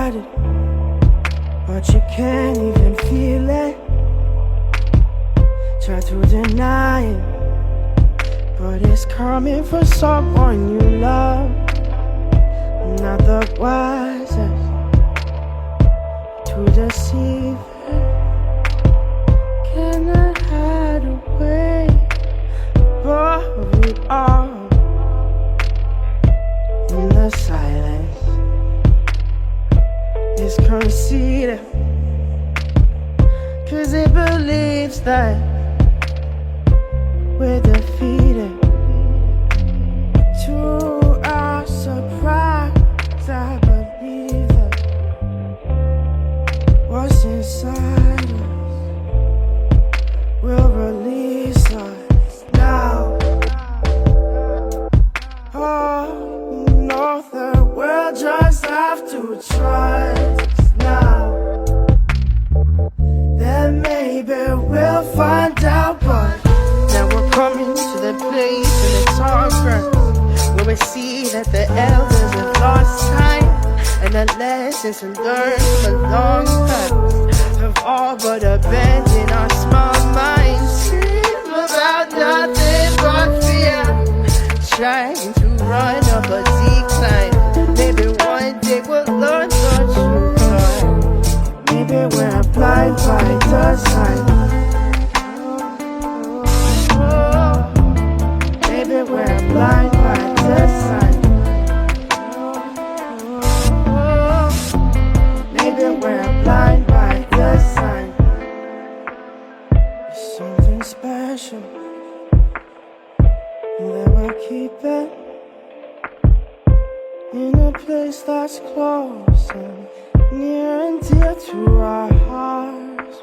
hide it, but you can't even feel it. Try to deny it, but it's coming from someone you love. Not the wisest to deceive it. Cannot hide away above it all. In the silence is conceited, 'cause it believes that we're defeated. To our surprise, I believe that what's inside us will release us now. Oh, no, the world just have to trust now. Then maybe we'll find out, but now we're coming to the place in the conference where we see that the elders have lost time, and the lessons we learned from a long time have all but abandoned our small minds. Dream about nothing but fear, trying to run up a decline. Maybe one day we'll learn the truth. Maybe we're blind by design. Maybe we're blind by design. Maybe we're blind by design. There's something special that we're keeping in a place that's close and near and dear to our hearts.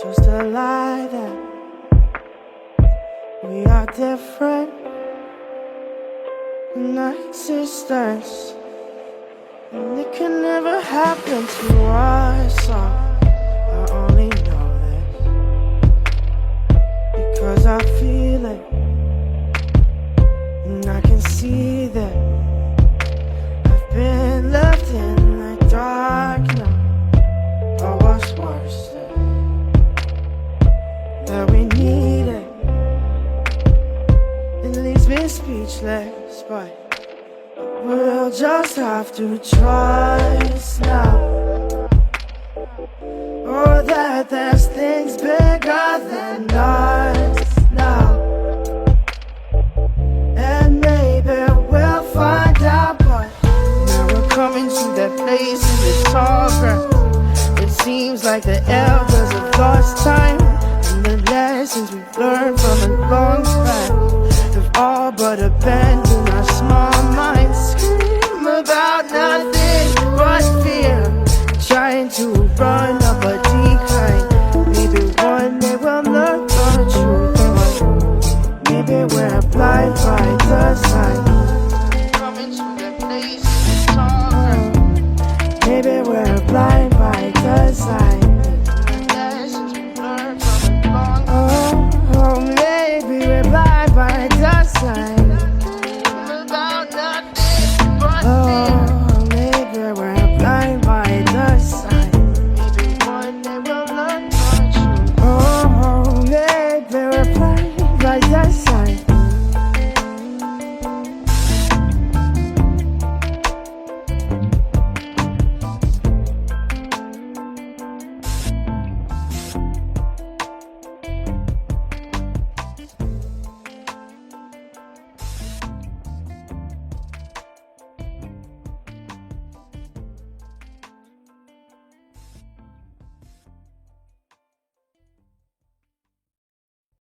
Just a lie that we are different in our existence, and it can never happen to us. I only know this because I feel it, and I can see that I've been left in the dark now. Or what's worse, that we need it. It leaves me speechless, but we'll just have to trust now. Oh, that there's things bigger than us.